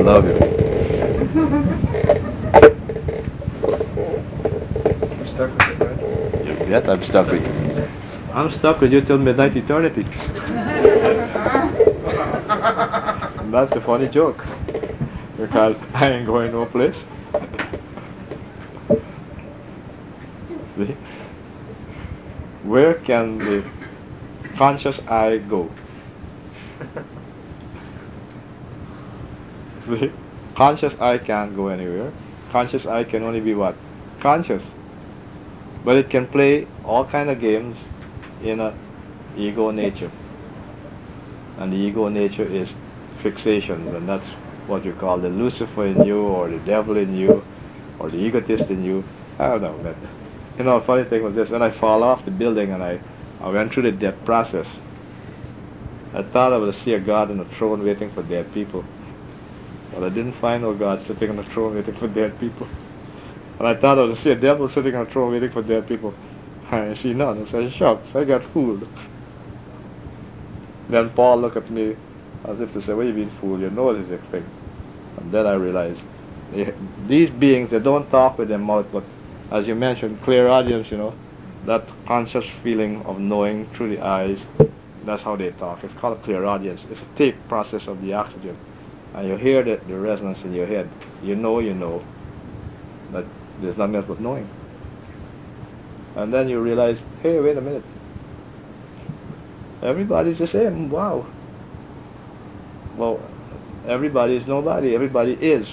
love you. You're stuck with it, right? Yet I'm stuck with you. I'm stuck with you till midnight eternity. And that's a funny joke. Because I ain't going no place. See? Where can the conscious I go? See? Conscious I can't go anywhere. Conscious I can only be what? Conscious. But it can play all kind of games in a ego nature. And the ego nature is fixations, and that's what you call the Lucifer in you, or the devil in you, or the egotist in you. I don't know, but you know, funny thing was this: when I fall off the building and I went through the death process, I thought I would see a God on a throne waiting for dead people. But I didn't find no God sitting on a throne waiting for dead people. And I thought I would see a devil sitting on a throne waiting for dead people. I see none. So I was shocked. I got fooled. Then Paul looked at me as if to say, "What do you mean fool? You know this thing." And then I realized, these beings, they don't talk with their mouth, but as you mentioned, clear audience, you know, that conscious feeling of knowing through the eyes, that's how they talk. It's called a clear audience. It's a tape process of the oxygen. And you hear the resonance in your head. You know that there's nothing else but knowing. And then you realize, hey, wait a minute. Everybody's the same. Wow. Well, everybody is nobody. Everybody is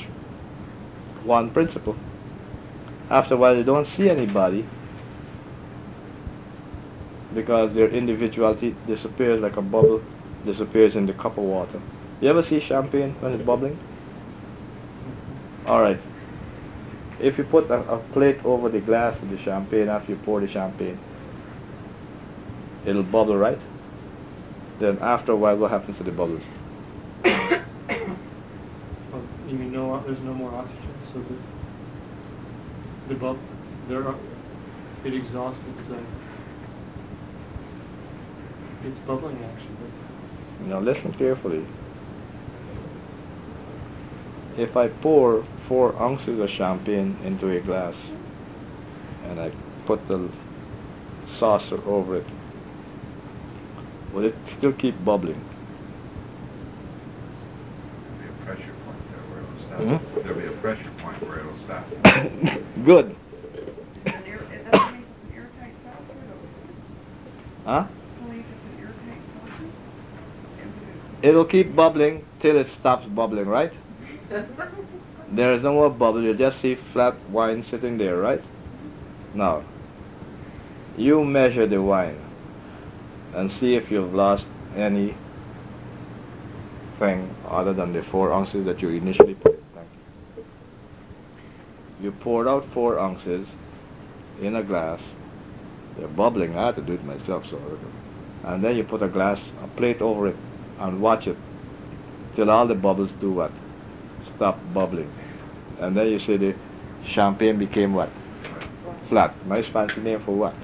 one principle. After a while, you don't see anybody because their individuality disappears like a bubble disappears in the cup of water. You ever see champagne when it's bubbling? All right. If you put a plate over the glass of the champagne after you pour the champagne, it'll bubble, right? Then after a while, what happens to the bubbles? Well, you mean there's no more oxygen, so the bubble, it exhausts its bubbling action, doesn't it? Now listen carefully. If I pour 4 ounces of champagne into a glass and I put the saucer over it, will it still keep bubbling? There'll be a pressure point there where it'll stop. Hmm? There'll be a pressure point where it'll stop. Good. It doesn't make an airtight saucer, though. Huh? Only if it's an airtight saucer. It'll keep bubbling till it stops bubbling, right? There is no more bubble, you just see flat wine sitting there, right? Now, you measure the wine and see if you've lost anything other than the 4 ounces that you initially put in. Thank you. You poured out 4 ounces in a glass. They're bubbling. I had to do it myself, and then you put a plate over it and watch it till all the bubbles do what? Stop bubbling. And then you see the champagne became what? Flat. Nice fancy name for what?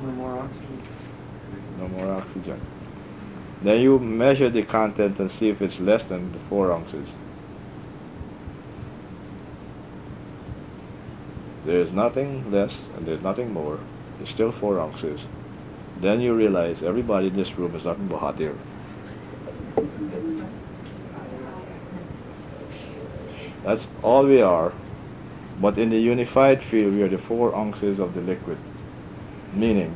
No more oxygen. No more oxygen. Then you measure the content and see if it's less than the 4 ounces. There's nothing less and there's nothing more. It's still 4 ounces. Then you realize everybody in this room is nothing but hot air. That's all we are. But in the unified field, we are the 4 ounces of the liquid. Meaning,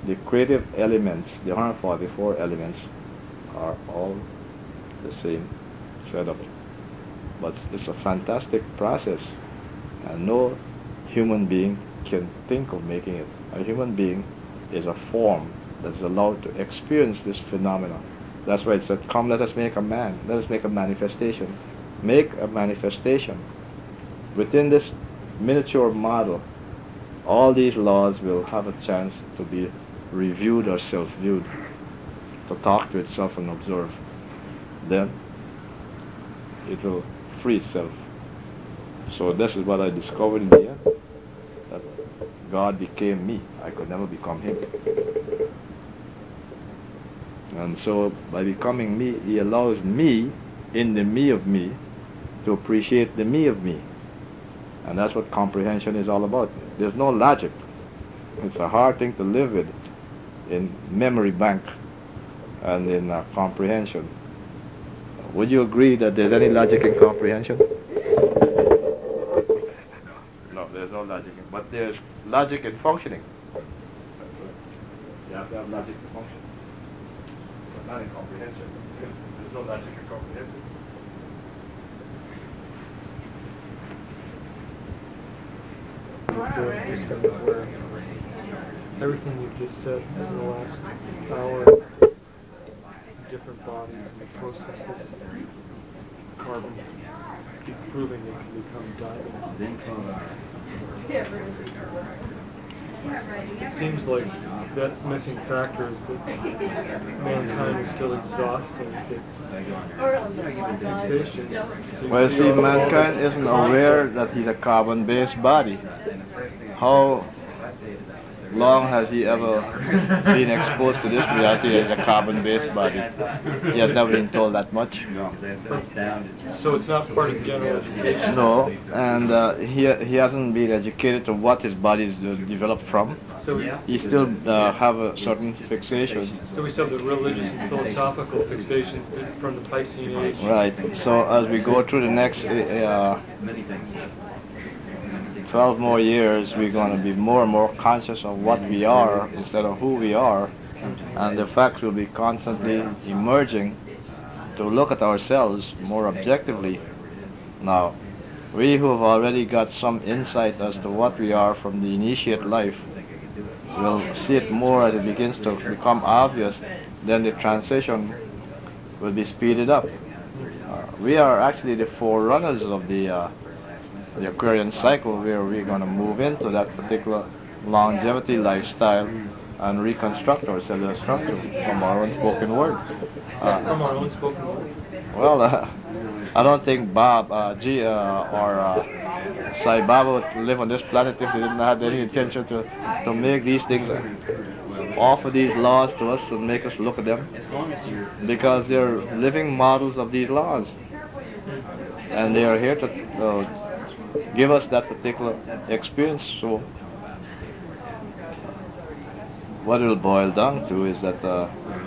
the creative elements, the 144 elements, are all the same setup. But it's a fantastic process, and no human being can think of making it. A human being is a form that's allowed to experience this phenomenon. That's why it said, come, let us make a man. Let us make a manifestation. Make a manifestation. Within this miniature model, all these laws will have a chance to be reviewed or self-viewed, to talk to itself and observe. Then it will free itself. So this is what I discovered in the end, that God became me. I could never become him. And so by becoming me, he allows me in the me of me to appreciate the me of me. And that's what comprehension is all about. There's no logic. It's a hard thing to live with in memory bank and in comprehension. Would you agree that there's any logic in comprehension? No, there's no logic. But there's logic in functioning. You have to have logic to function. But not in comprehension. There's no logic in comprehension. Where everything you've just said in the last hour, different bodies and processes, carbon, keep proving it can become diamond. It seems like that missing factor is that mankind is still exhausting its fixations. So Well, see, mankind isn't aware that he's a carbon-based body. How long has he ever been exposed to this reality as a carbon-based body? He has never been told that much. So it's not part of general education? No, and he hasn't been educated to what his body is developed from. So He still have a certain fixation. So we still have the religious and philosophical fixations from the Piscean age. Right. So as we go through the next 12 more years, we're going to be more and more conscious of what we are instead of who we are, and the facts will be constantly emerging to look at ourselves more objectively. Now, we who have already got some insight as to what we are from the initiate life will see it more as it begins to become obvious, then the transition will be speeded up. We are actually the forerunners of the Aquarian cycle, where we're going to move into that particular longevity lifestyle and reconstruct our cellular structure from our own spoken word. From our own spoken word? Well, I don't think Bob, or Sai Baba would live on this planet if they didn't have any intention to make these things, offer these laws to us, to make us look at them, because they're living models of these laws, and they are here to give us that particular experience. So what it will boil down to is that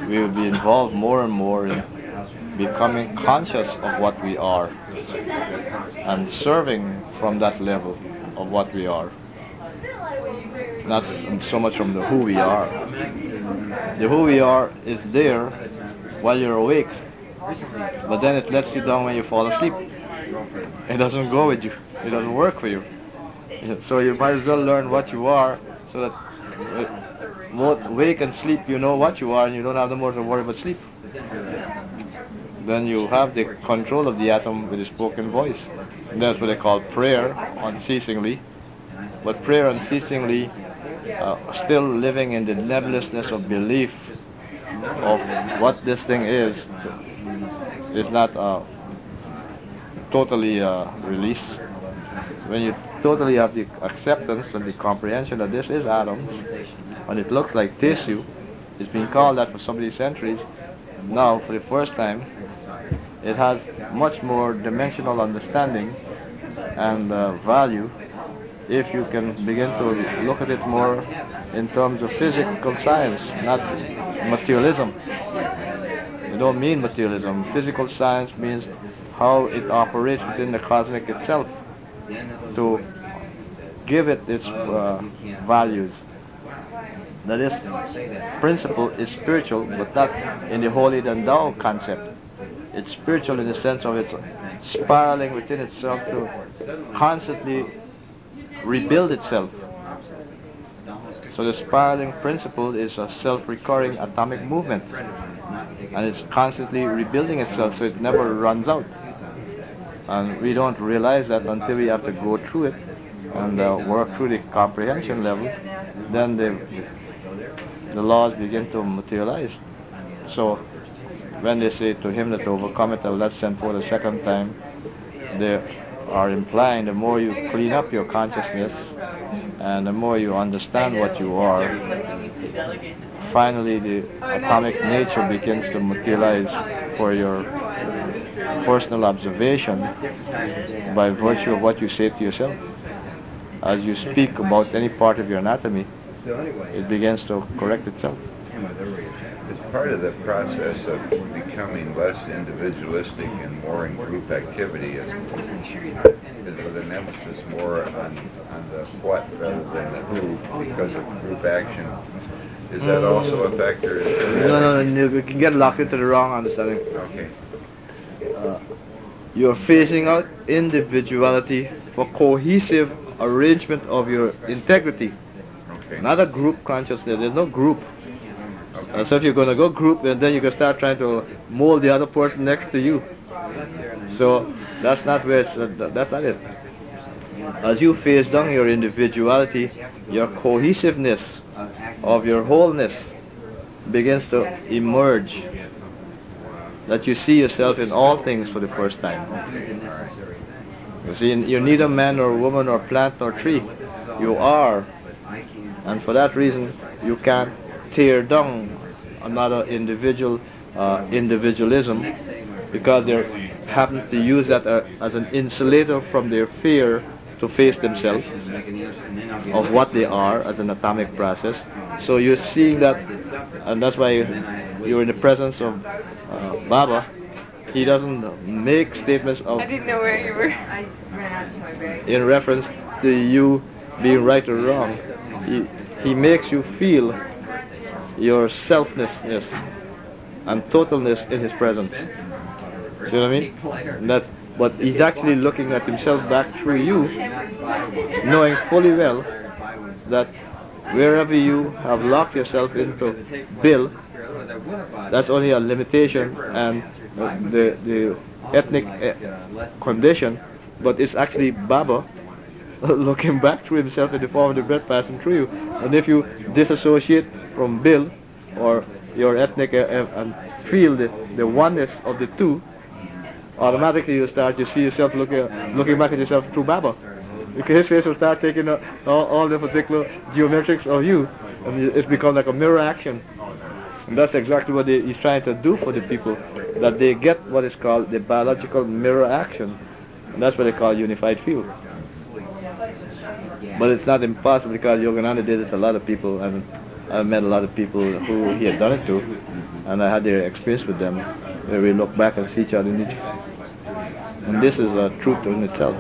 we will be involved more and more in becoming conscious of what we are and serving from that level of what we are, not so much from the who we are. The who we are is there while you're awake, but then it lets you down when you fall asleep. It doesn't go with you. It doesn't work for you. So you might as well learn what you are, so that both wake and sleep you know what you are, and you don't have no more to worry about sleep. Then you have the control of the atom with the spoken voice. And that's what they call prayer unceasingly. But prayer unceasingly, still living in the nebulousness of belief of what this thing is not totally released. When you totally have the acceptance and the comprehension that this is atoms, and it looks like tissue, it's been called that for so many centuries. Now, for the first time, it has much more dimensional understanding and value if you can begin to look at it more in terms of physical science, not materialism. I don't mean materialism. Physical science means how it operates within the cosmic itself to give it its values. That is, principle is spiritual, but not in the holier than thou concept. It's spiritual in the sense of it's spiraling within itself to constantly rebuild itself. So the spiraling principle is a self-recurring atomic movement, and it's constantly rebuilding itself, so it never runs out. And we don't realize that until we have to go through it and work through the comprehension level. Then the laws begin to materialize. So when they say to him that to overcome it, I will not send forth a second time, they are implying the more you clean up your consciousness and the more you understand what you are, finally the atomic nature begins to materialize for your personal observation by virtue of what you say to yourself. As you speak about any part of your anatomy, it begins to correct itself. It's part of the process of becoming less individualistic and more in group activity, is with an emphasis more on the what rather than the who, because of group action. Is that also a factor? No, you can get locked into the wrong understanding. Okay. You're phasing out individuality for cohesive arrangement of your integrity. Okay. Not a group consciousness. There's no group. So if you're going to go group, and then you can start trying to mold the other person next to you. So that's not where that's not it. As you phase down your individuality, your cohesiveness of your wholeness begins to emerge. That you see yourself in all things for the first time. You see, you're neither man nor woman or plant nor tree. You are. And for that reason, you can't tear down another individualism, because they happen to use that as an insulator from their fear to face themselves of what they are as an atomic process. So you're seeing that, and that's why you're in the presence of Baba. He doesn't make statements of I didn't know where you were. in reference to you being right or wrong. He makes you feel your selflessness and totalness in his presence. See what I mean? But he's actually looking at himself back through you, knowing fully well that wherever you have locked yourself into Bill, that's only a limitation and the ethnic condition, but it's actually Baba looking back through himself in the form of the breath passing through you. And if you disassociate from Bill or your ethnic and feel the oneness of the two, automatically you see yourself looking back at yourself through Baba. Because his face will start taking all the particular geometrics of you, and it's become like a mirror action. And that's exactly what he's trying to do for the people, that they get what is called the biological mirror action. And that's what they call unified field. But it's not impossible, because Yogananda did it to a lot of people, and I met a lot of people who he had done it to, and I had their experience with them, where we look back and see each other. And this is a truth in itself.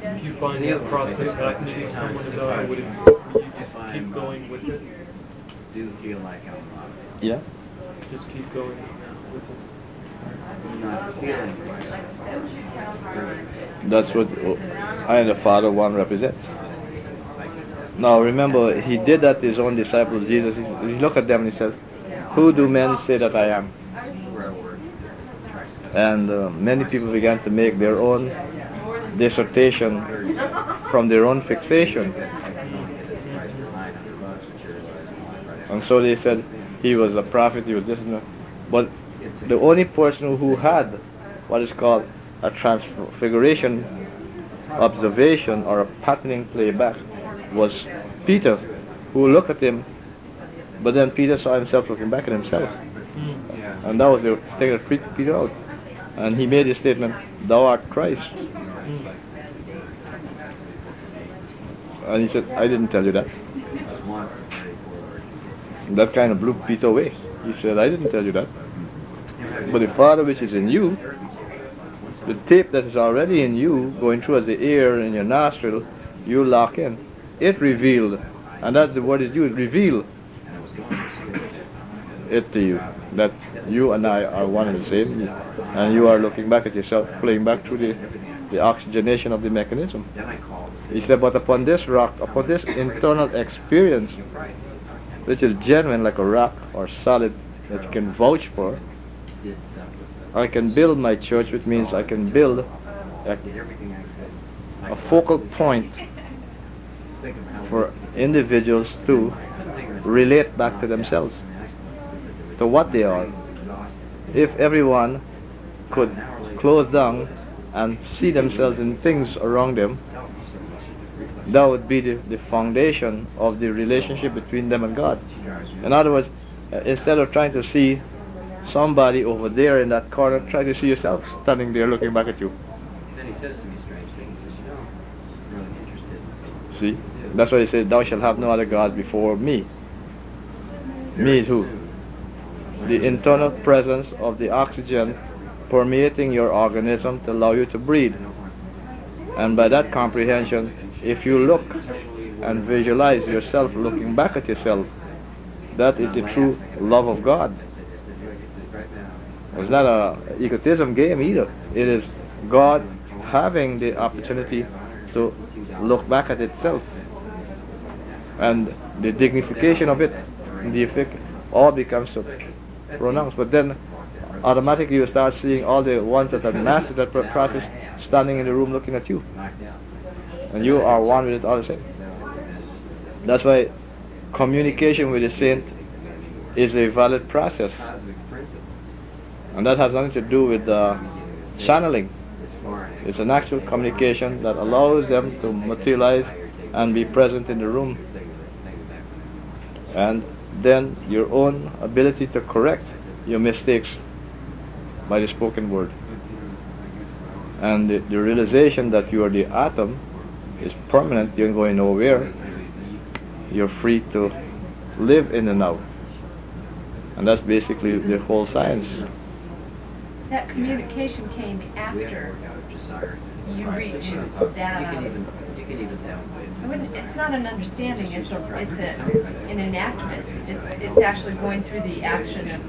If you find that process happening with someone about it, would you just keep going with it? Yeah. Just keep going with it. That's what I and the Father one represents. Now remember, he did that to his own disciples, Jesus. He looked at them and he said, "Who do men say that I am?" And many people began to make their own dissertation from their own fixation. And so they said he was a prophet, he was this and that. But the only person who had what is called a transfiguration observation or a patterning playback was Peter, who looked at him, but then Peter saw himself looking back at himself. And that was the thing that freaked Peter out. And he made his statement, "Thou art Christ." And he said, "I didn't tell you that." That kind of blew Peter away. He said, "I didn't tell you that. But the Father which is in you, the tape that is already in you, going through as the air in your nostril, you lock in. It revealed," and that's the word is used, reveal it to you, that you and I are one and the same, and you are looking back at yourself, playing back through the oxygenation of the mechanism. He said, "But upon this rock, upon this internal experience, which is genuine like a rock or solid that you can vouch for, I can build my church," which means I can build a focal point for individuals to relate back to themselves, to what they are. If everyone could close down and see themselves in things around them, that would be the foundation of the relationship between them and God. In other words, instead of trying to see somebody over there in that corner, try to see yourself standing there looking back at you. Then he says to me strange things. He says, you know, I'm really interested in something. See? That's why he said, thou shalt have no other gods before me. Me is who? The internal presence of the oxygen permeating your organism to allow you to breathe. And by that comprehension, if you look and visualize yourself looking back at yourself, that is the true love of God. It's not a egotism game either. It is God having the opportunity to look back at itself. And the dignification of it, the effect, all becomes so pronounced. But then automatically you start seeing all the ones that have mastered that process standing in the room looking at you. And you are one with it all the same. That's why communication with the saint is a valid process. And that has nothing to do with channeling. It's an actual communication that allows them to materialize and be present in the room. And then your own ability to correct your mistakes by the spoken word. And the realization that you are the atom is permanent, you're going nowhere. You're free to live in the now. And that's basically the whole science. That communication came after you reach that. It's not an understanding. It's an enactment. It's actually going through the action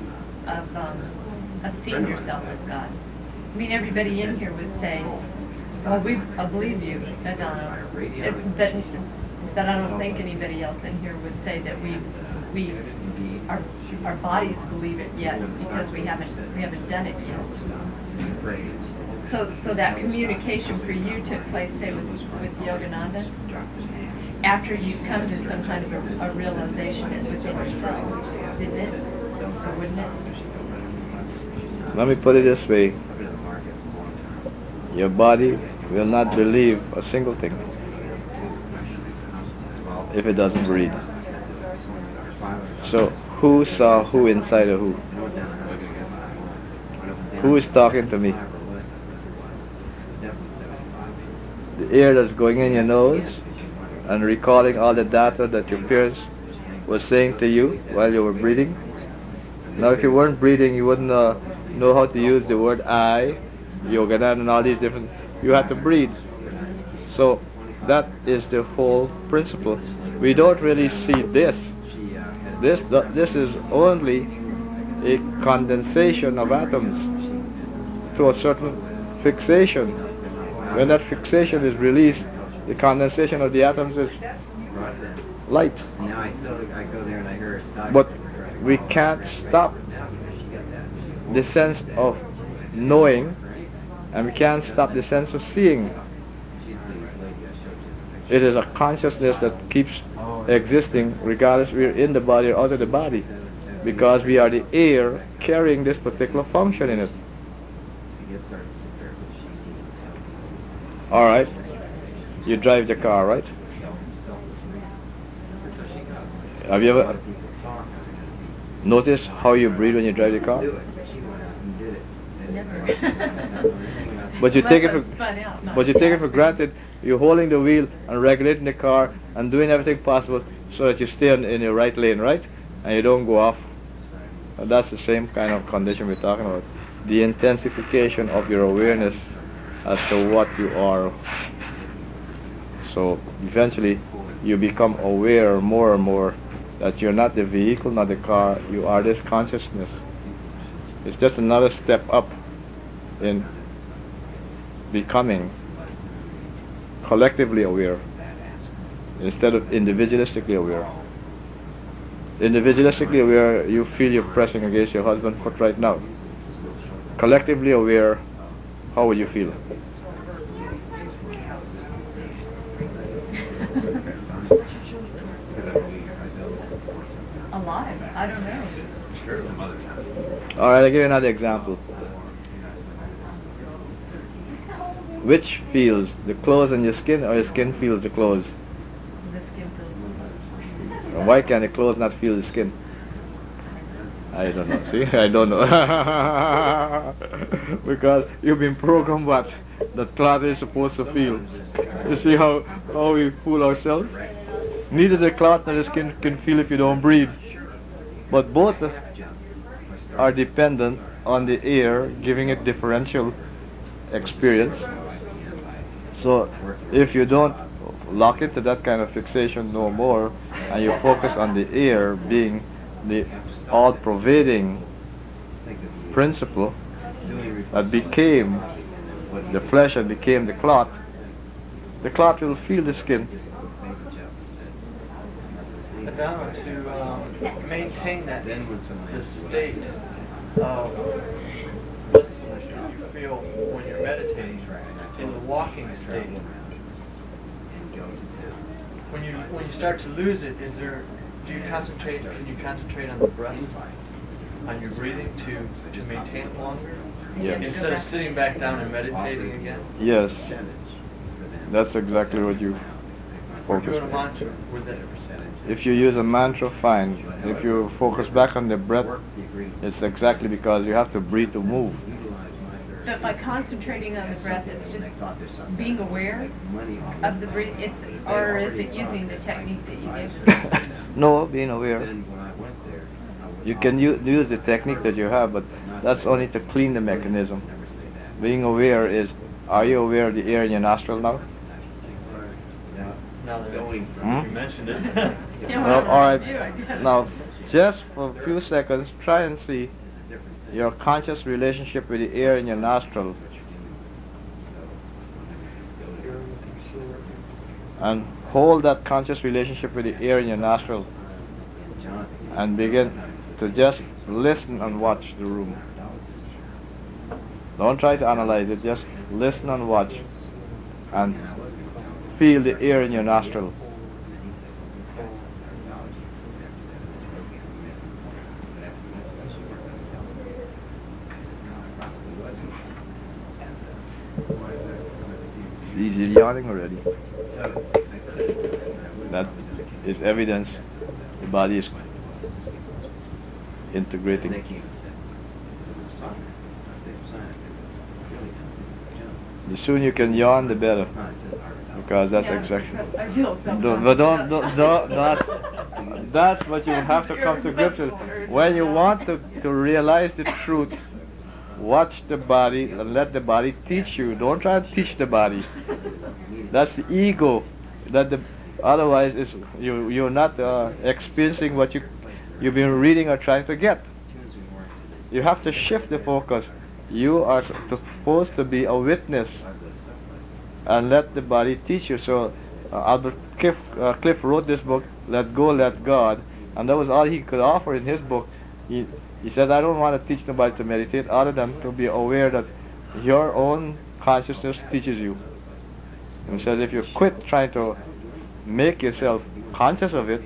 of seeing yourself as God. I mean, everybody in here would say, "Well, I believe you, Adano." But I don't think anybody else in here would say that our bodies believe it yet because we haven't done it yet. So that communication for you took place, say, with Yogananda, after you come to some kind of a realization within yourself, didn't it? Or wouldn't it? Let me put it this way. Your body will not believe a single thing if it doesn't breathe. So who saw who inside of who? Who is talking to me? The air that's going in your nose and recalling all the data that your peers were saying to you while you were breathing. Now if you weren't breathing, you wouldn't know how to use the word I, Yogananda, and all these different. You had to breathe. So that is the whole principle. We don't really see this. This is only a condensation of atoms to a certain fixation. When that fixation is released, the condensation of the atoms is light. But we can't stop the sense of knowing, and we can't stop the sense of seeing. It is a consciousness that keeps existing regardless we're in the body or out of the body, because we are the air carrying this particular function in it. Alright, you drive the car, right? Have you ever noticed how you breathe when you drive the car? But you take it for granted. You're holding the wheel and regulating the car and doing everything possible so that you stay in the right lane, right? And you don't go off. And that's the same kind of condition we're talking about. The intensification of your awareness as to what you are. So eventually you become aware more and more that you're not the vehicle, not the car, you are this consciousness. It's just another step up in becoming collectively aware instead of individualistically aware. Individualistically aware, you feel you're pressing against your husband's foot right now. Collectively aware, how would you feel? Alive. I don't know. Alright, I'll give you another example. Which feels the clothes on your skin, or your skin feels the clothes? The skin feels. And why can the clothes not feel the skin? I don't know. See, I don't know. Because you've been programmed what the clot is supposed to feel. You see how we fool ourselves? Neither the clot nor the skin can feel if you don't breathe. But both are dependent on the air, giving it differential experience. So if you don't lock into that kind of fixation no more, and you focus on the air being the all-pervading principle that became the flesh and became the clot will feel the skin. Adano, to maintain that this state of blissfulness that you feel when you're meditating in the walking state, when you start to lose it, can you concentrate on the breath, on your breathing to maintain it longer? Yes. Instead of sitting back down and meditating again? Yes. That's exactly what you focus Doing a on. mantra with it. If you use a mantra, fine. If you focus back on the breath, it's exactly because you have to breathe to move. But by concentrating on the breath, it's just being aware of the breath. Or is it using the technique that you gave? No, being aware. You can use the technique that you have, but that's only to clean the mechanism. Being aware is, are you aware of the air in your nostril now? Now that you mentioned it. Yeah, Well, all right. yeah. Now, just for a few seconds, try and see your conscious relationship with the air in your nostril, and hold that conscious relationship with the air in your nostril, and begin to just listen and watch the room. Don't try to analyze it, just listen and watch, and feel the air in your nostril. See, he's yawning already. That is evidence the body is integrating. The sooner you can yawn, the better, because that's exactly. That's what you have to come to grips with. When you want to realize the truth, watch the body and let the body teach you. Don't try to teach the body. That's the ego. Otherwise, you're not experiencing what you've been reading or trying to get. You have to shift the focus. You are supposed to be a witness and let the body teach you. So Albert Cliff wrote this book, Let Go, Let God, and that was all he could offer in his book. He said, I don't want to teach nobody to meditate other than to be aware that your own consciousness teaches you. And he said, if you quit trying to make yourself conscious of it,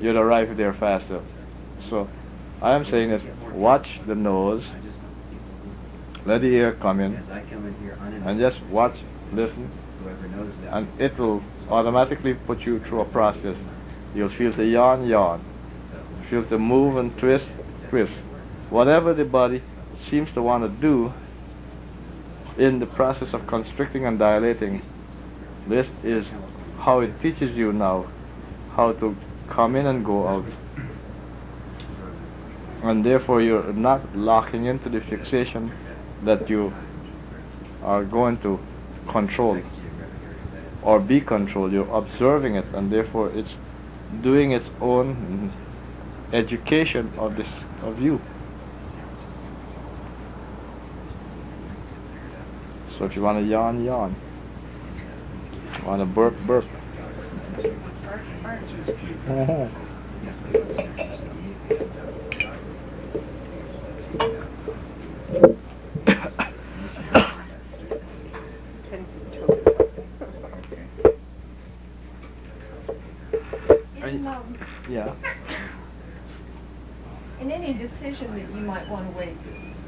you'll arrive there faster. So I am saying is, watch the nose, let the air come in, and just watch, listen, and it will automatically put you through a process. You'll feel the yawn, yawn. Feel the move and twist, twist. Whatever the body seems to want to do in the process of constricting and dilating, this is how it teaches you now how to come in and go out. And therefore you're not locking into the fixation that you are going to control or be controlled. You're observing it, and therefore it's doing its own education of you. So if you want to yawn, yawn. If you want to burp, burp. Yeah. In any decision that you might want to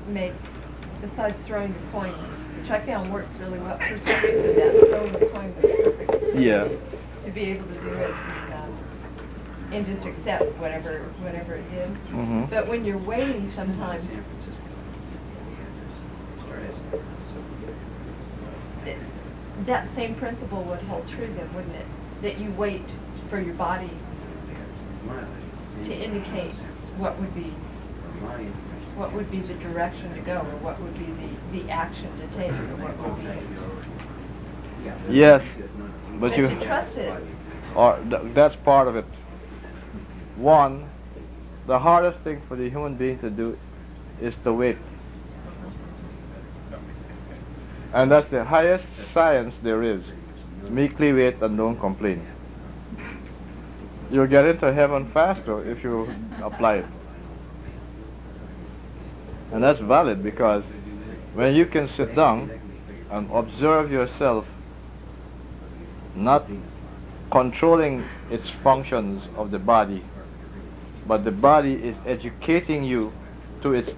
make, besides throwing the coin, which I found worked really well, for some reason that throwing the coin was perfect. Yeah. To be able to do it and just accept whatever it is. Mhm. But when you're waiting, sometimes that same principle would hold true then, wouldn't it? That you wait for your body to indicate what would be the direction to go, or what would be the action to take, or what would be. Yes, but And to trust it. that's part of it. One, the hardest thing for the human being to do is to wait. And that's the highest science there is. Meekly wait and don't complain. You'll get into heaven faster if you apply it. And that's valid because when you can sit down and observe yourself not controlling its functions of the body, but the body is educating you to its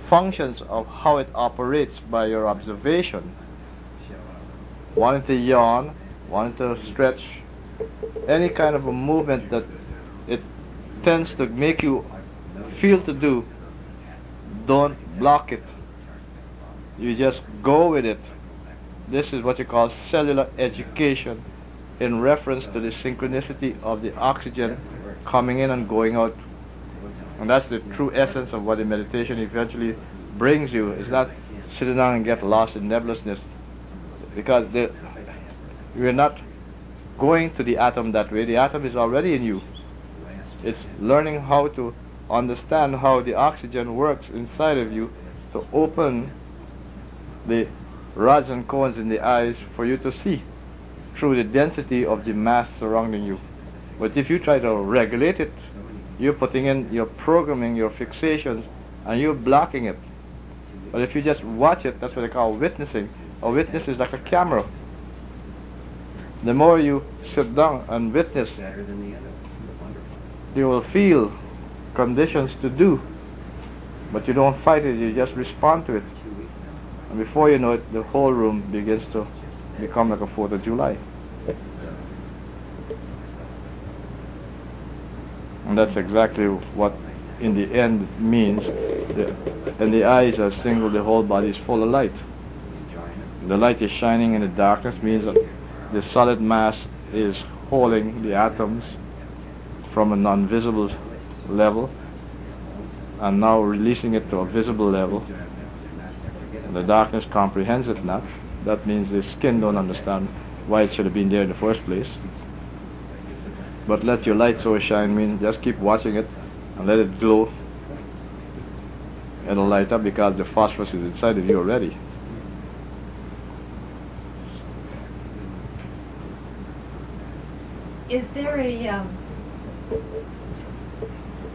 functions of how it operates by your observation. Wanting to yawn, wanting to stretch, any kind of a movement that it tends to make you feel to do, don't block it. You just go with it. This is what you call cellular education in reference to the synchronicity of the oxygen coming in and going out. And that's the true essence of what the meditation eventually brings you. It's not sitting down and get lost in nebulousness, because we're not going to the atom that way. The atom is already in you. It's learning how to understand how the oxygen works inside of you to open the rods and cones in the eyes for you to see through the density of the mass surrounding you. But if you try to regulate it, you're putting in, you're programming your fixations, and you're blocking it. But if you just watch it, that's what they call witnessing. A witness is like a camera. The more you sit down and witness, you will feel conditions to do, but you don't fight it, you just respond to it. And before you know it, the whole room begins to become like a 4th of July. And that's exactly what in the end means. And the eyes are single, the whole body is full of light. The light is shining in the darkness means that the solid mass is holding the atoms from a non-visible level and now releasing it to a visible level. And the darkness comprehends it not. That means the skin don't understand why it should have been there in the first place. But let your light so shine mean just keep watching it and let it glow. It'll light up because the phosphorus is inside of you already. Is there a,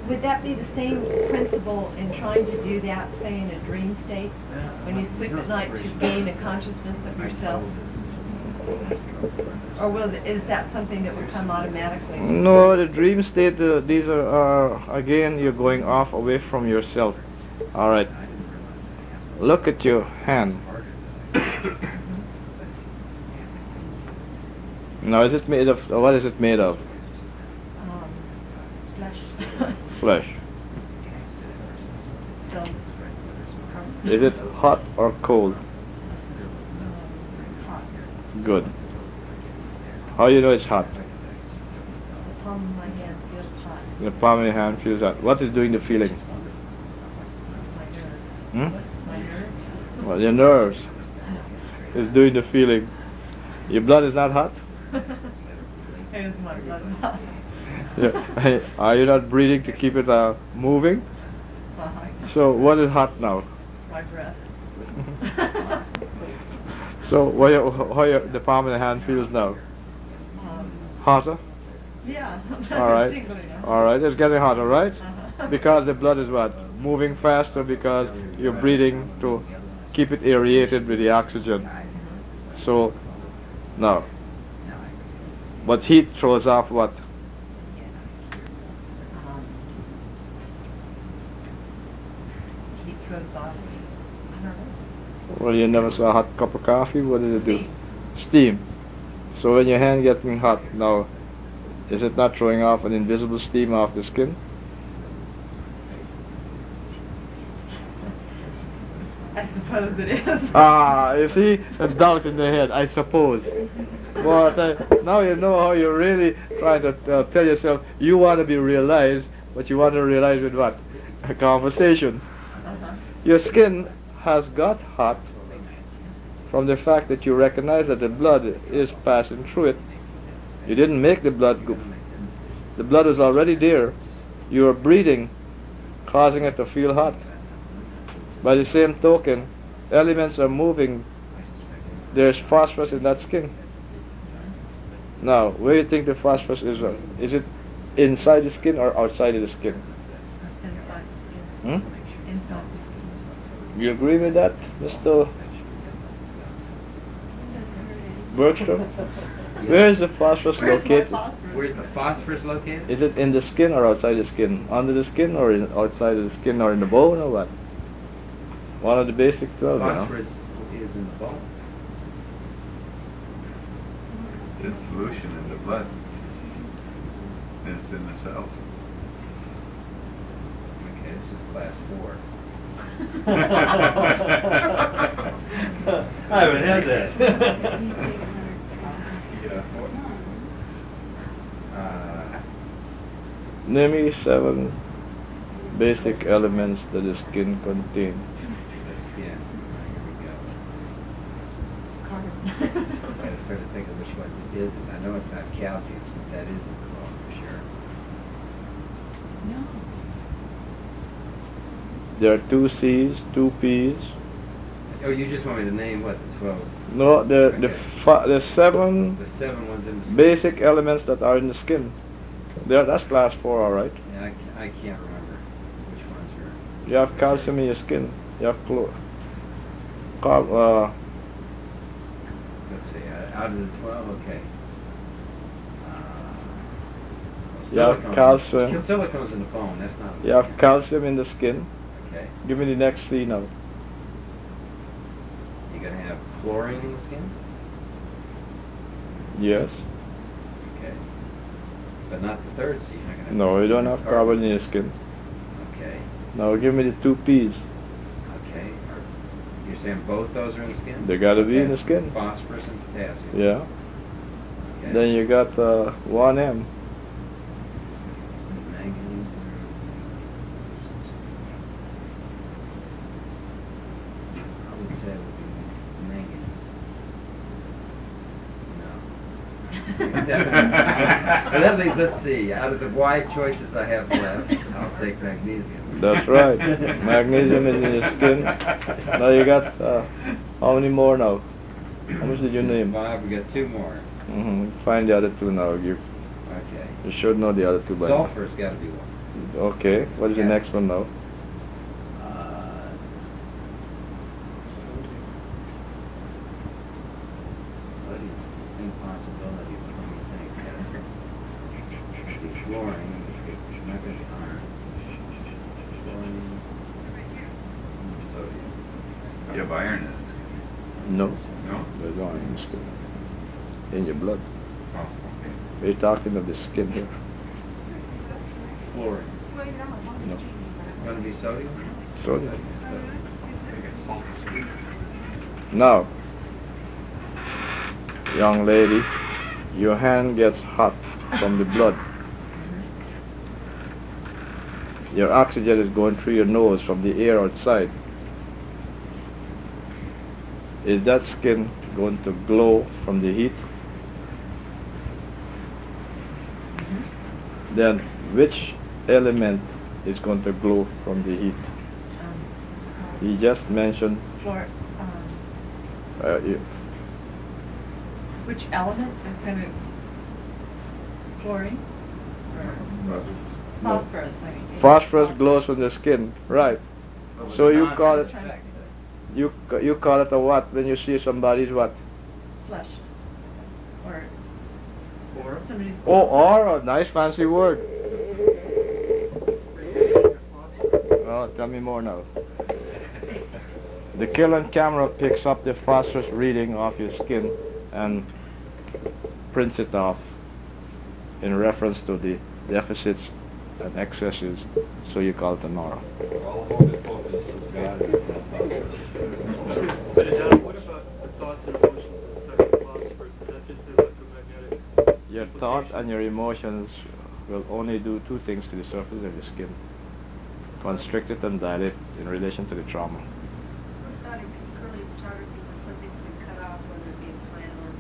would that be the same principle in trying to do that, say in a dream state, when you sleep at night to gain a consciousness of yourself? Or is that something that would come automatically? No, the dream state, these are, again, you're going off away from yourself. All right. Look at your hand. Now, is it made of, what is it made of? Flesh. Flesh. So, Is it hot or cold? hot. Good. How you know it's hot? The palm of my hand feels hot. The palm of your hand feels hot. What is doing the feeling? My nerves. Hmm? My nerves. Well, your nerves is doing the feeling. Your blood is not hot? Here's my blood's hot. Yeah. Are you not breathing to keep it moving? So what is hot now? My breath. So the palm of the hand feels now? Hotter? Yeah. All right. Tingling. All right, it's getting hotter, right? Uh-huh. Because the blood is what? Moving faster because you're breathing to keep it aerated with the oxygen. So, now, but heat throws off what? Heat throws off. I don't know. Well, you never saw a hot cup of coffee? What did it do? Steam. Steam. So when your hand getting hot, now Is it not throwing off an invisible steam off the skin? I suppose it is. Ah, you see, a doubt in the head, I suppose. But now you know how you're really trying to tell yourself you want to be realized, but you want to realize with what? A conversation. Your skin has got hot from the fact that you recognize that the blood is passing through it. You didn't make the blood go. The blood was already there. You are breathing, causing it to feel hot. By the same token, elements are moving. There's phosphorus in that skin. Now, where do you think the phosphorus is? Is it inside the skin or outside of the skin? It's inside the skin. Hmm? Inside the skin. You agree with that, Mr. Bergstrom? Where is the phosphorus Where's my located? phosphorus? Where's the phosphorus located? Is it in the skin or outside the skin? Under the skin or outside of the skin or in the bone or what? One of the basic 12, you know. Phosphorus is in the bone. It's in solution in the blood. And it's in the cells. Okay, this is class 4. I haven't had that. Yeah. Name me 7 basic elements that the skin contains. Yeah, here we go. I just started thinking which ones it isn't. I know it's not calcium since that is in the bone for sure. No. There are 2 C's, 2 P's. Oh, you just want me to name what, the 12? No, the 7 The 7 ones in the skin? basic elements that are in the skin. That's class 4, all right. Yeah, I can't remember which ones are. You have calcium in your skin. You have Let's see, out of the 12, okay. You have Silicone. calcium. Silicone's in the bone, that's not in the You have skin. calcium in the skin. Okay. Give me the next C now. You're going to have chlorine in the skin? Yes. Okay. But not the third C. You're not gonna have No, you don't have carbon in your skin. Okay. Now give me the 2 P's. Okay. You're saying both those are in the skin? They gotta be in Okay. the skin. Phosphorus and potassium. Yeah. Okay. Then you got 1M. Manganese. I would say it would be manganese. No. But that leaves, let's see, out of the wide choices I have left, I'll take magnesium. That's right. Magnesium is in your skin. Now you got how many more now? How much did you name? 5, we got 2 more. Find the other 2 now. You Okay. should know the other 2 by now. Sulfur's got to be one. Okay. What is the Yes. next one now? What is the impossibility of what do you think? Chlorine, not going to be iron. Chlorine, sodium. You have iron in it. No. No? There's no in the skin. In your blood. Oh, okay. We're talking of the skin here. Chlorine. No. It's going to be sodium? Sodium. Now, young lady, your hand gets hot from the blood. Your oxygen is going through your nose from the air outside. Is that skin going to glow from the heat? Then which element is going to glow from the heat? He just mentioned Which element is going to chlorine? Phosphorus. I mean. phosphorus glows from the skin, right? So you call it you call it a what when you see somebody's what? Flush. Or somebody's. Oh, or a nice fancy word. Oh, tell me more now. The Killen camera picks up the phosphorus reading off your skin and prints it off. in reference to the deficits and excesses, so you call it an aura. All hocus pocus of God is not phosphorus. But Adano, what about the thoughts and emotions that affect philosophers? Is that just the electromagnetic? Your thought and your emotions will only do two things to the surface of your skin: constrict it and dilate in relation to the trauma. What about in curly photography when something's been cut off, whether it be a plant or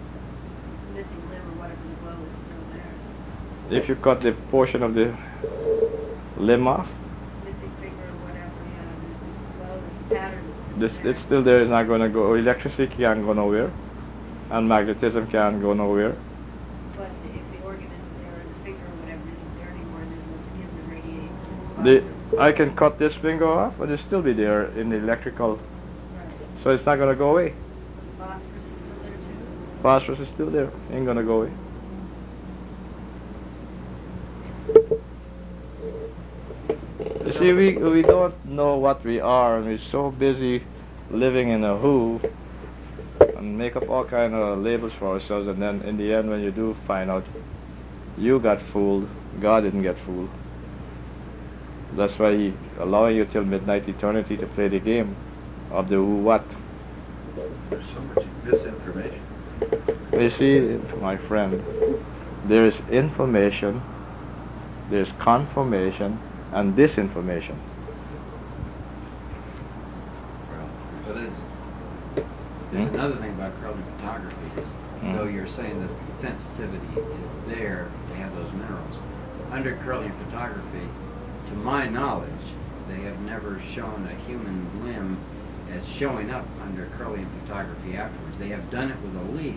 missing limb or whatever, the glow is still there? If you cut the portion of the limb off, Missing finger or whatever, yeah, the glow, the pattern's still there. it's still there. It's not going to go. Electricity can't go nowhere, and magnetism can't go nowhere. But if the organ isn't there, or the finger or whatever isn't there anymore, and there's no skin to radiate I can cut this finger off, but it'll still be there in the electrical, Right. so it's not going to go away. The phosphorus is still there too? Phosphorus is still there. Ain't going to go away. You see, we don't know what we are, and we're so busy living in a who and make up all kind of labels for ourselves, and then in the end, when you do find out you got fooled, God didn't get fooled. That's why He allowing you till midnight eternity to play the game of the who what. There's so much misinformation. You see, my friend, there is information, there's confirmation, and disinformation. Well, there's another thing about curling photography is, though you're saying that sensitivity is there to have those minerals, under curling photography, to my knowledge, they have never shown a human limb as showing up under curling photography afterwards. They have done it with a leaf,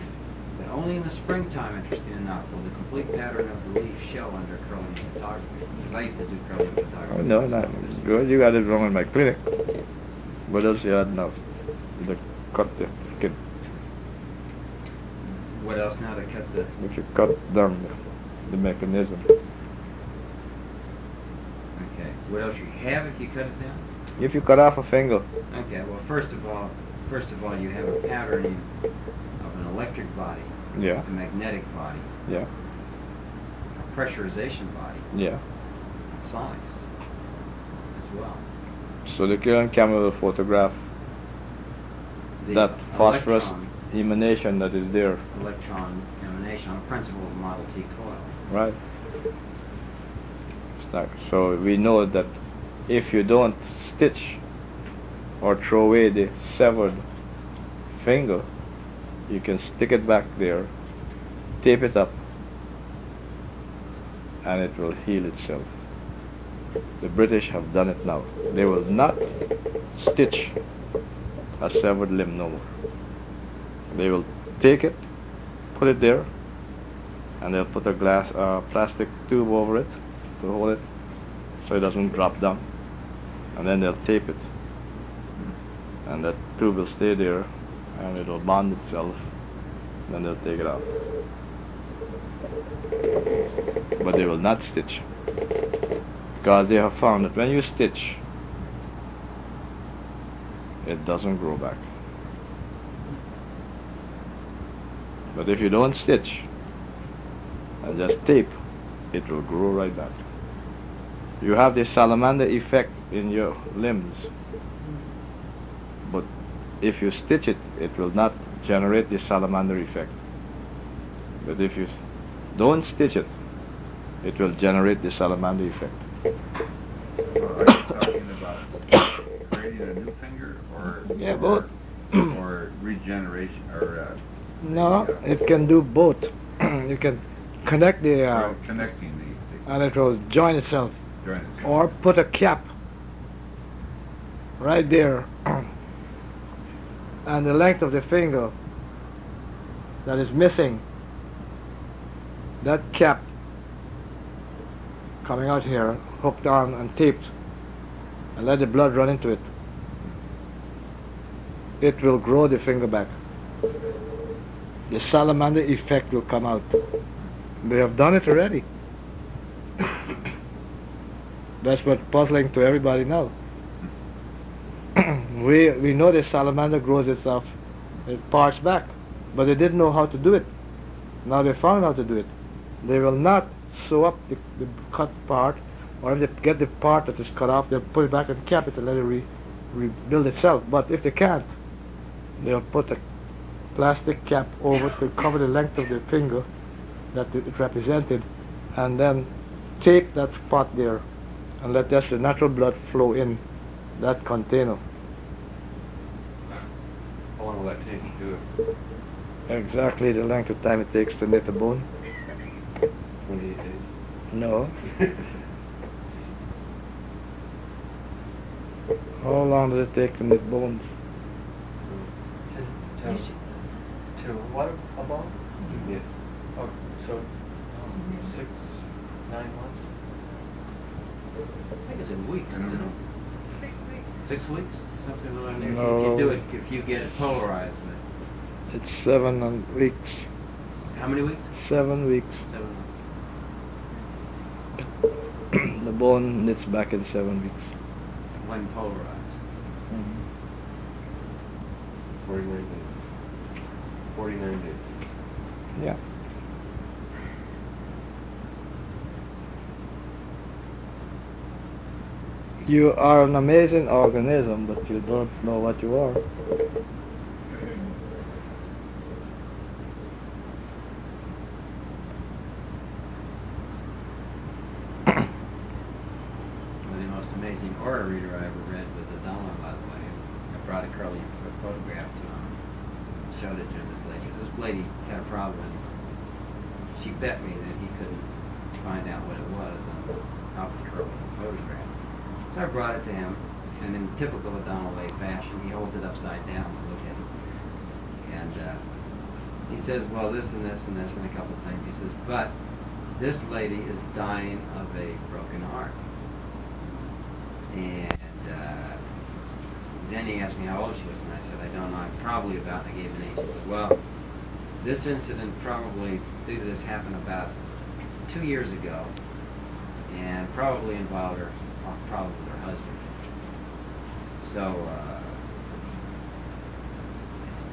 but only in the springtime, interesting enough, will the complete pattern of the leaf show under curling photography. Because I used to do curling photography. Oh, no, not good. You got it wrong in my clinic. What else you had now? The cut the skin. What else now to cut the... If you cut down the mechanism. Okay. What else you have if you cut it down? If you cut off a finger, Okay, well, first of all, you have a patterning of an electric body, yeah, a magnetic body, yeah, a pressurization body, yeah. and sonics as well. So the current camera will photograph The that phosphorus electron- emanation that is there, electron emanation on a principle of Model T coil. right? It's not, so we know that if you don't stitch or throw away the severed finger, you can stick it back there, tape it up, and it will heal itself. The British have done it now. They will not stitch a severed limb no more. They will take it, put it there, and they'll put a plastic tube over it to hold it so it doesn't drop down. And then they'll tape it. And that tube will stay there, and it will bond itself. Then they'll take it out. But they will not stitch, because they have found that when you stitch, it doesn't grow back. But if you don't stitch and just tape, it will grow right back. You have the salamander effect in your limbs, but if you stitch it, it will not generate the salamander effect. But if you don't stitch it, it will generate the salamander effect. Are you talking about creating a new finger, or Yeah, both. or regeneration, or No, it can do both. You can connect the, connecting the and it will join itself. joint? Or put a cap right there, and the length of the finger that is missing, that cap coming out here, hooked on and taped, and let the blood run into it. It will grow the finger back. The salamander effect will come out. They have done it already. That's what's puzzling to everybody now. we know the salamander grows itself, it parts back, but they didn't know how to do it. Now they found how to do it. They will not sew up the cut part, or if they get the part that is cut off, they'll put it back in the cap and let it rebuild itself. But if they can't, they'll put a plastic cap over to cover the length of the finger that it represented, and then tape that spot there and let just the natural blood flow in that container. How long will that take to do it? Exactly the length of time it takes to knit a bone. 28 days. No. How long does it take to knit bones? To what about? Yeah. Oh, so 6, 9 months? I think it's in weeks, isn't it? 6 weeks, something around there. No. If you do it, if you get it polarized. It's 7 weeks. How many weeks? 7 weeks. 7 months. The bone knits back in 7 weeks. When polarized. 49 days. 49 days. Yeah. You are an amazing organism, but you don't know what you are. One of the most amazing aura reader I ever read was Adano, by the way. I brought a curly photograph to him. Showed it to this lady. This lady had a problem. She bet me that he couldn't find out what it was off the curly photograph. So I brought it to him, and in typical Adano Ley fashion, he holds it upside down to look at it. And he says, well, this and this and this and a couple of things. He says, but this lady is dying of a broken heart. And then he asked me how old she was, and I said, I don't know, I'm probably about, I gave an age. He said, well, this incident probably, due to this, happened about 2 years ago, and probably involved her, probably her husband. So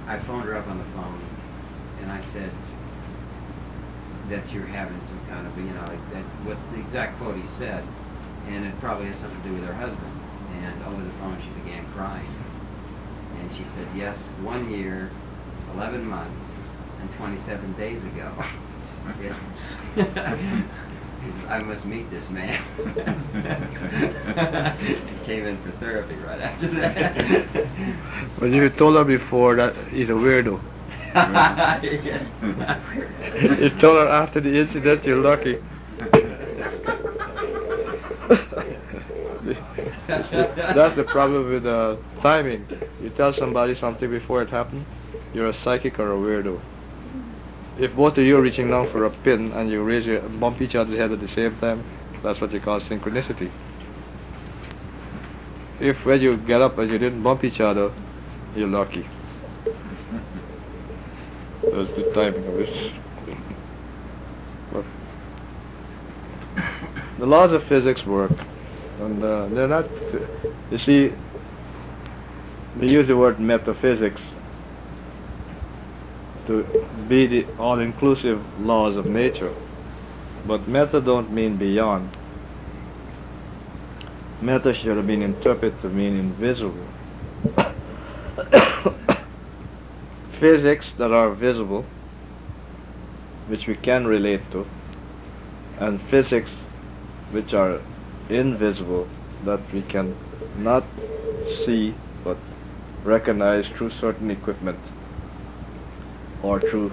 I phoned her up on the phone, and I said that you're having some kind of, you know, like that, what the exact quote he said, and it probably has something to do with her husband. And over the phone she began crying. And she said, yes, 1 year, 11 months, and 27 days ago. Yes. He says, I must meet this man. And came in for therapy right after that. But you told her before that he's a weirdo. You told her after the incident you're lucky. That's the problem with timing. You tell somebody something before it happened, you're a psychic or a weirdo. If both of you are reaching down for a pin and you bump each other's head at the same time, that's what you call synchronicity. If when you get up and you didn't bump each other, you're lucky. That's the timing of it. But the laws of physics work. And they're not, you see, they use the word metaphysics to be the all-inclusive laws of nature. But meta don't mean beyond. Meta should have been interpreted to mean invisible. Physics that are visible, which we can relate to, and physics which are invisible, that we can not see but recognize through certain equipment or through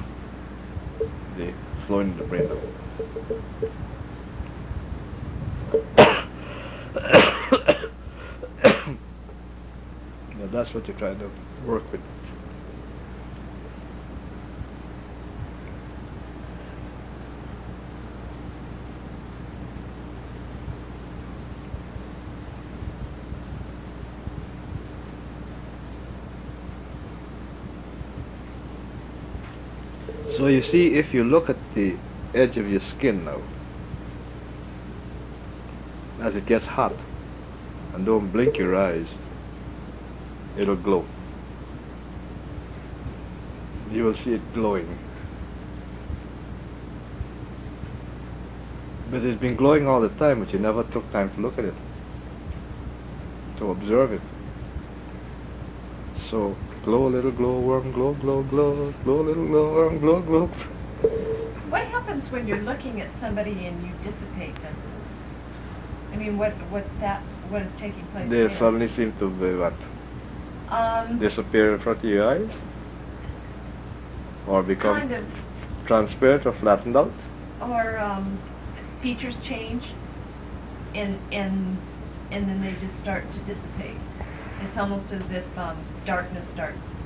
the slowing the brain down. Yeah, that's what you try to work with. So you see, if you look at the edge of your skin now, as it gets hot, and don't blink your eyes, it'll glow. You will see it glowing. But it's been glowing all the time, but you never took time to look at it, to observe it. So, glow, little glowworm, glow, glow, glow, glow, little glowworm, glow, glow. What happens when you're looking at somebody and you dissipate them? I mean, what is taking place They there? suddenly seem to be what? Disappear in front of your eyes? Or become kind of, transparent or flattened out? or features change, and then they just start to dissipate. It's almost as if darkness starts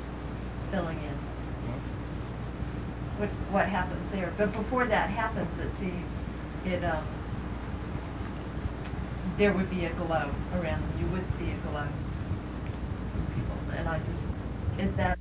filling in. What happens there? But before that happens, there would be a glow around them. You would see a glow from people, and is that